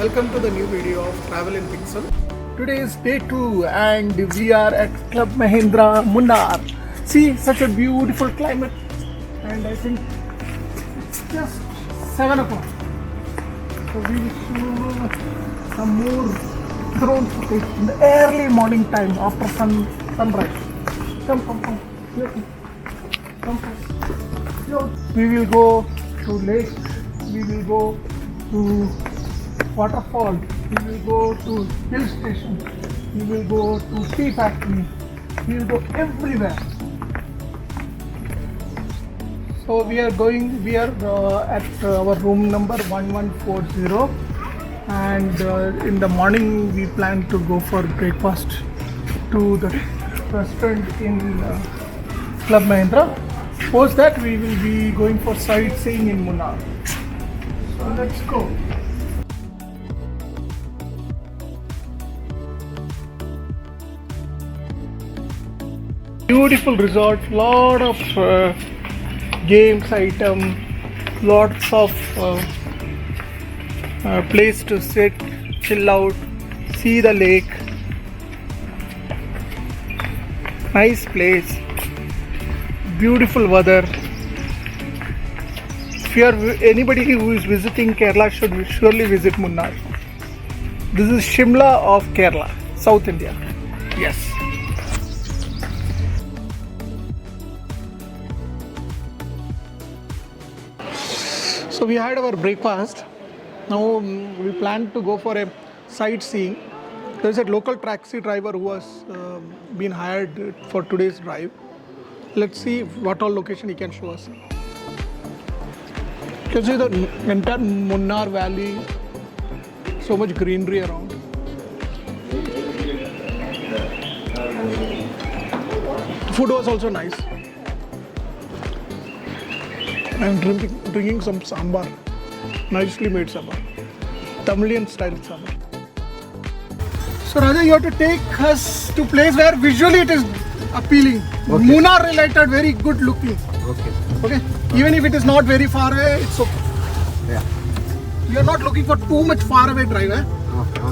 welcome to the new video of Travel in Pixel. Today is day 2 and we are at Club Mahindra, Munnar. See, such a beautiful climate, and I think it's just 7 o'clock. So we will show some more drone footage in the early morning time after sunrise. Come. We will go to lake, we will go to waterfall, we will go to hill station, we will go to tea factory, we will go everywhere. So we are at our room number 1140, and in the morning we plan to go for breakfast to the restaurant in Club Mahindra. Post that we will be going for sightseeing in Munnar. So let's go. Beautiful resort, lot of games item, lots of place to sit, chill out, see the lake. Nice place, beautiful weather. If you are anybody who is visiting Kerala should surely visit Munnar. This is Shimla of Kerala, South India. Yes. So we had our breakfast. Now we plan to go for a sightseeing. There is a local taxi driver who has been hired for today's drive. Let's see what all location he can show us. You can see the entire Munnar valley, so much greenery around. Food was also nice. I'm drinking some sambar, nicely made sambar, Tamilian style sambar. So Raja, you have to take us to place where visually it is appealing. Okay. Munnar related, very good looking. Okay. Even if it is not very far away, it's okay. Yeah. You are not looking for too much far away drive. Okay.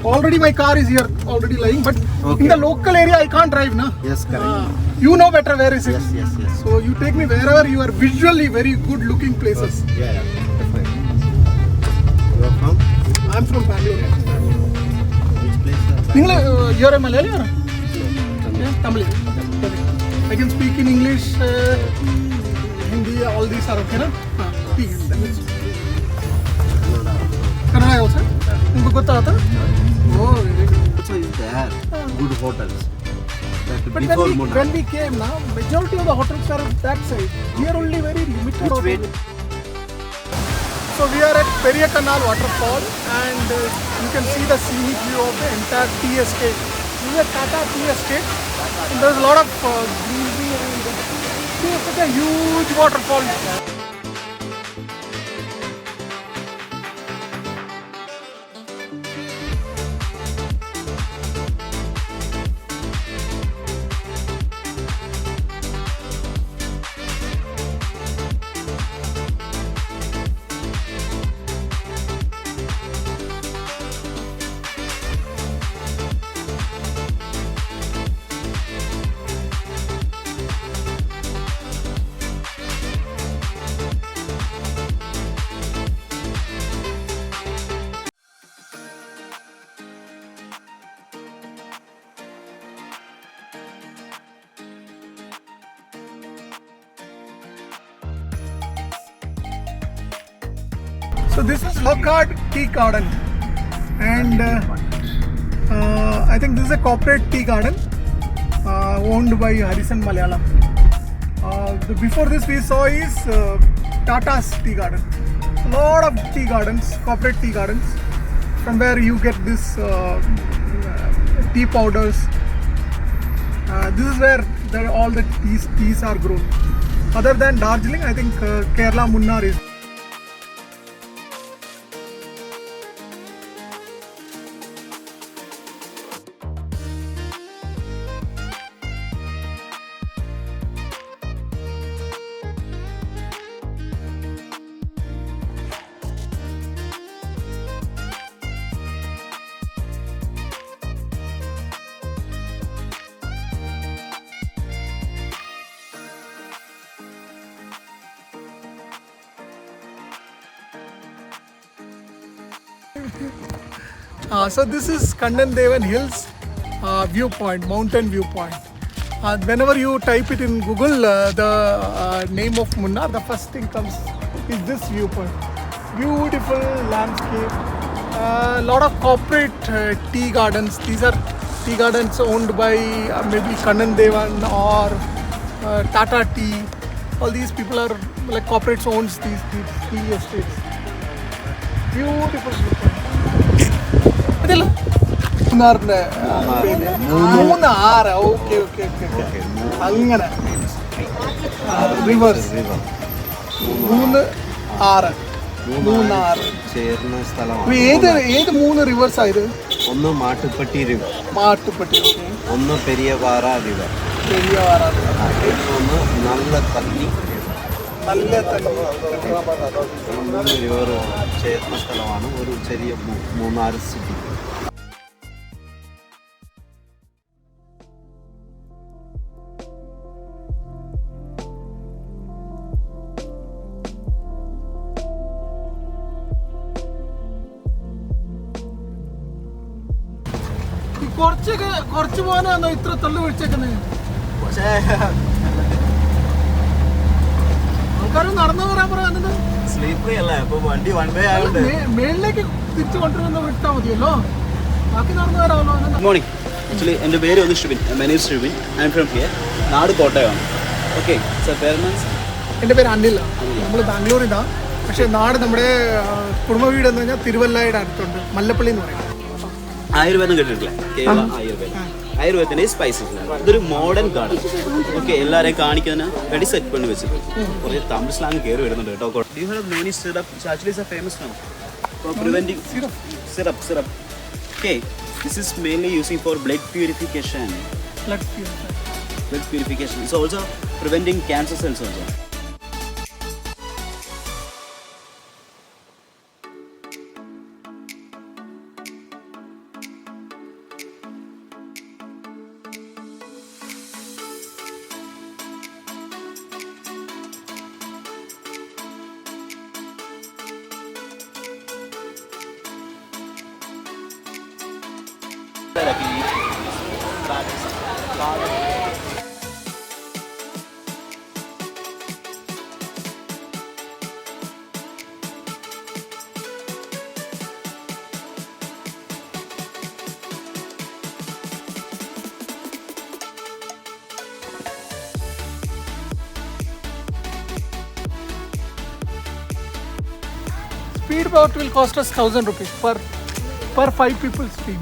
Already my car is here, already lying. But in the local area, I can't drive, na? Yes, correct. You know better where is it. Yes. So you take me wherever you are visually very good looking places. Okay. Yeah, definitely. You are from? I'm from Bangalore. Which place? You're a Malayali or? Yeah, Tamil. I can speak in English, Hindi, all these are okay, na? Speak in language. Kannada also? Unko gotta Oh, very good. Also is there, good hotels. But when we came now, majority of the hotels are that side. Here only very limited hotels. So we are at Periya Canal waterfall, and you can see the scenic view of the entire tea estate. This is a Tata tea estate, and there is a lot of greenery, and see, it's such a huge waterfall. So this is Lockhart Tea Garden, and I think this is a corporate tea garden owned by Harrison Malayalam. Before this we saw is Tata's Tea Garden. A lot of tea gardens, corporate tea gardens, from where you get this tea powders. This is where all the teas are grown. Other than Darjeeling, I think Kerala Munnar is. So this is Kandandevan Hills viewpoint, mountain viewpoint. Whenever you type it in Google, the name of Munnar, the first thing comes is this viewpoint. Beautiful landscape. A lot of corporate tea gardens. These are tea gardens owned by maybe Kandandevan or Tata Tea. All these people are like corporates owns these tea estates. Beautiful viewpoint. ഇതില്ല മൂന്നാറിന്റെ Munnar okay okay okay അങ്ങനെ reverse മൂന്ന് ആറ് മൂന്നാറ് ചേർന്ന സ്ഥലമാണ്. ഏത് മൂന്ന് reverse ആയത്? ഒന്ന് മാട്ടുപ്പെട്ടി റിവർ, മാട്ടുപ്പെട്ടി, ഒന്ന് പെരിയവാറ റിവർ, പെരിയവാറ, ഒന്ന് നല്ല തല്ലി നല്ല മൂന്ന് റിവർ ചേർന്ന സ്ഥലമാണ് ഒരു ചെറിയ മൂന്നാർ സിറ്റി. കുറച്ച് പോകാനാണോ ഇത്ര തള്ളു വിളിച്ചേക്കുന്നത്? ആൾക്കാരും നടന്നു വരാൻ പറയുന്നത് സ്ലീപ്പറി അല്ല, ഇപ്പൊ വണ്ടി വൺ വേ ആയതുകൊണ്ട് മേളിലേക്ക് തിരിച്ചു കൊണ്ടുവരുന്ന വിട്ടാൽ മതിയല്ലോ, ബാക്കി നടന്നു വരാമല്ലോ. Good morning. ആക്ച്വലി എൻ്റെ പേര് ഒന്ന് Shibin, my name is Shibin. I am from here. നാട് കോട്ടയമാണ്. Okay sir, parents? എൻ്റെ പേര് അനിലാണ്. നമ്മൾ ബാംഗ്ലൂരിലാണ്, പക്ഷേ നാട് നമ്മുടെ കുടുംബ വീട് എന്ന് പറഞ്ഞാൽ തിരുവല്ലയുടെ അടുത്തുണ്ട്, മല്ലപ്പള്ളി എന്ന് പറയും. ആയുർവേദം കേട്ടിട്ടില്ലേ? കേരള ആയുർവേദം. ആയുർവേദത്തിൻ്റെ സ്പൈസസ്. ഇതൊരു മോഡേൺ ഗാർഡൻ. ഓക്കെ, എല്ലാവരെയും കാണിക്കുന്നതിന് വെടി സെറ്റ് പണി വെച്ച് കുറേ തമിഴ് സ്ലാങ് കയറി വരുന്നുണ്ട് കേട്ടോ. You have many syrup, actually is a famous now for preventing syrup. Okay, this is mainly using for blood purification. Blood purification. It's also preventing cancer cells also. Speedboat will cost us 1,000 rupees per 5 people speed.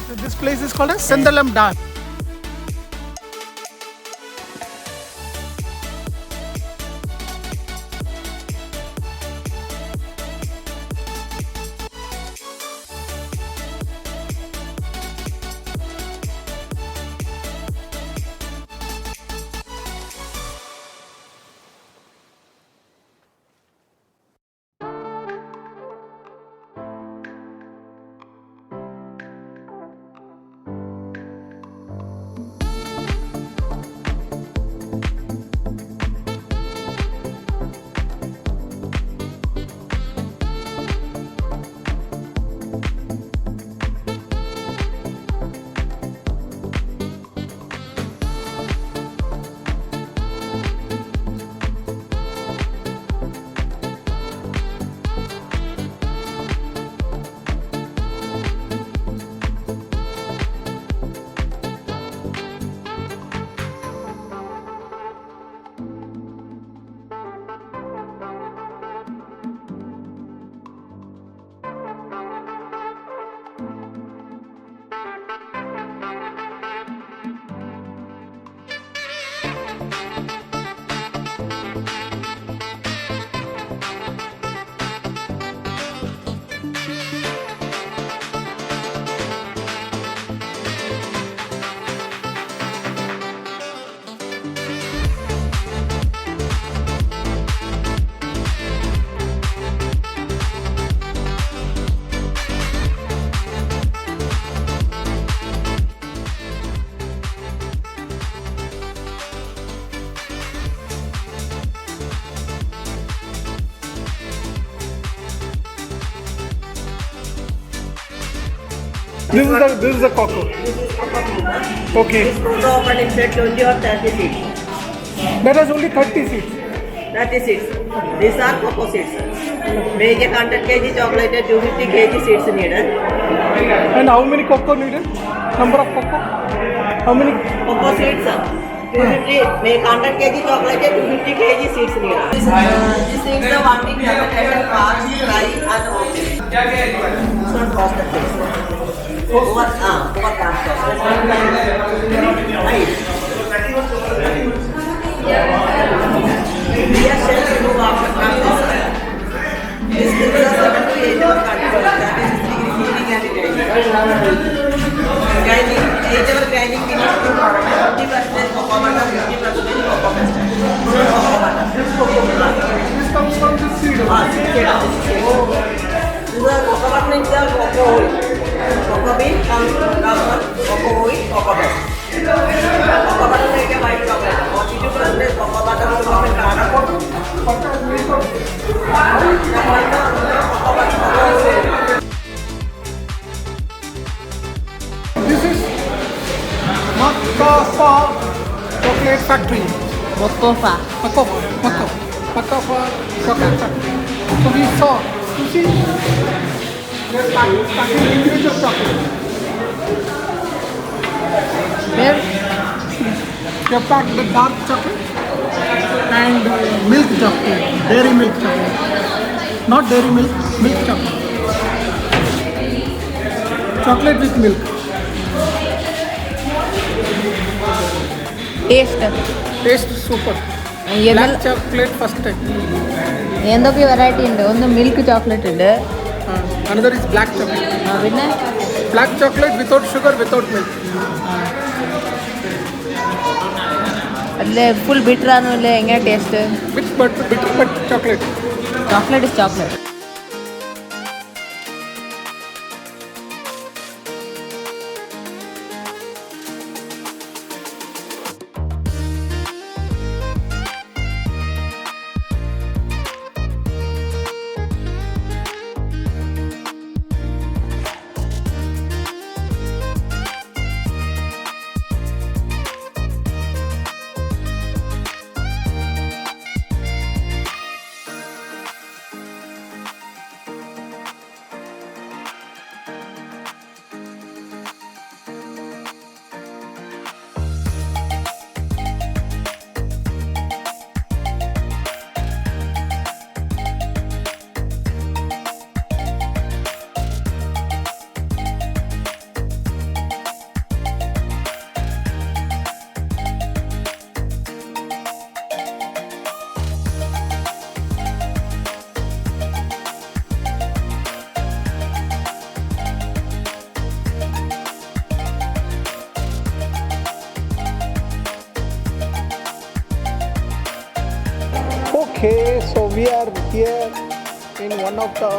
So this place is called as Sengulam Dam. This is the cocoa. Okay. This cocoa open in set 20 or 30 seeds. That has only 30 seeds. 30 seeds. These are cocoa seeds. Make a 100 kg chocolate, 250 kg seeds needed. And how many cocoa needed? Number of cocoa? How many? Cocoa seeds, 250. Make 100 kg chocolate, 250 kg seeds needed. This seeds are 1 week fermented, parched, dry, and roasted. It's not roasted seeds. Over transfer. Right. Here shells remove after process. This is the 7 to 8 hour control. That is heating and grinding. 8 hour grinding we need to 50% cocoa butter, 50% cocoa custard. Cocoa butter. This comes from the seed. This is cocoa butter is the cocoa oil. Cocoa bean comes from cocoa oil, cocoa butter. Cocoa butter make a white chocolate. 42% cocoa butter will come in Canada. This is MACOFA chocolate factory. MACOFA. MACOFA chocolate factory. So we saw, you see, they're packing individual chocolate. Where? They packed the dark chocolate and milk chocolate, dairy milk chocolate. Not dairy milk, milk chocolate. Chocolate with milk. Taste. Taste super. Black chocolate first time. എന്തൊക്കെ variety ഉണ്ട് ഒന്ന് milk chocolate ഉണ്ട് Another is black chocolate. പിന്നെ Black chocolate without sugar, without milk. അതിൽ full bitter ആണോ അല്ലേ എങ്ങനെ taste With bitter but chocolate. Chocolate is chocolate Okay, so we are here in one of the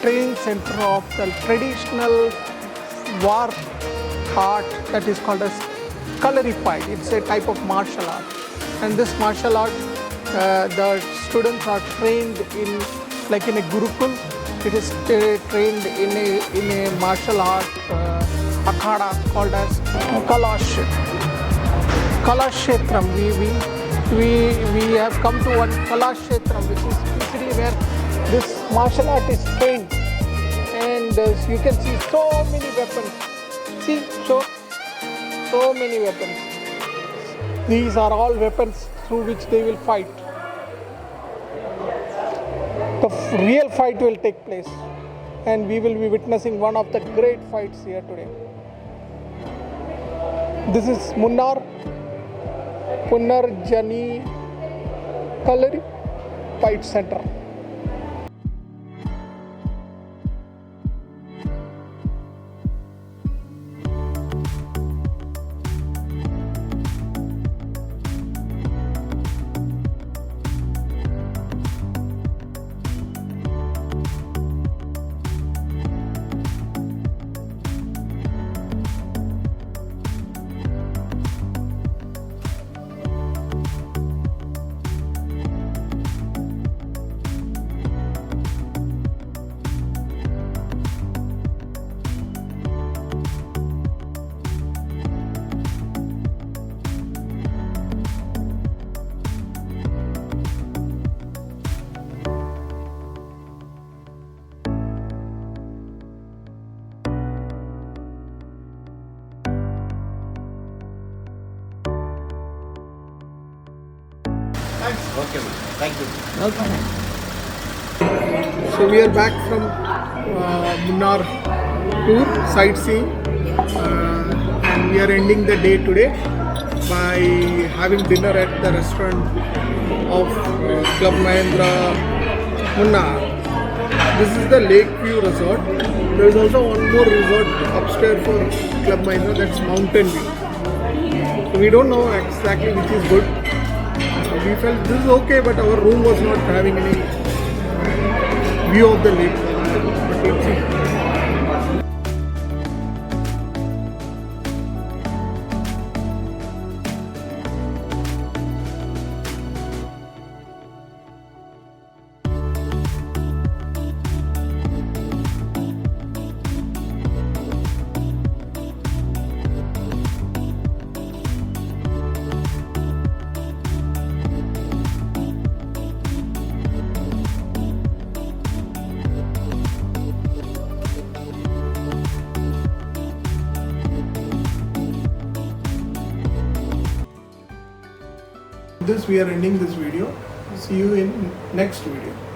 training center of the traditional war art that is called as Kalari fight. It's a type of martial art, and this martial art, the students are trained in like in a gurukul. It is trained in a martial art akhada called as Kalashetram. We have come to one Kalashetram, which is basically where this martial art is trained, and you can see so many weapons. See, so many weapons. These are all weapons through which they will fight. The real fight will take place, and we will be witnessing one of the great fights here today. This is Munnar Jani Kalari Fight Center. Okay, man. Thank you. Okay. So we are back from Munnar tour, sightseeing, and we are ending the day today by having dinner at the restaurant of Club Mahindra, Munnar. This is the Lakeview resort. There is also one more resort upstairs for Club Mahindra, that's Mountain View. So we don't know exactly which is good. We felt this is okay, but our room was not having any view of the lake. But let's see. This we are ending this video. See you in next video.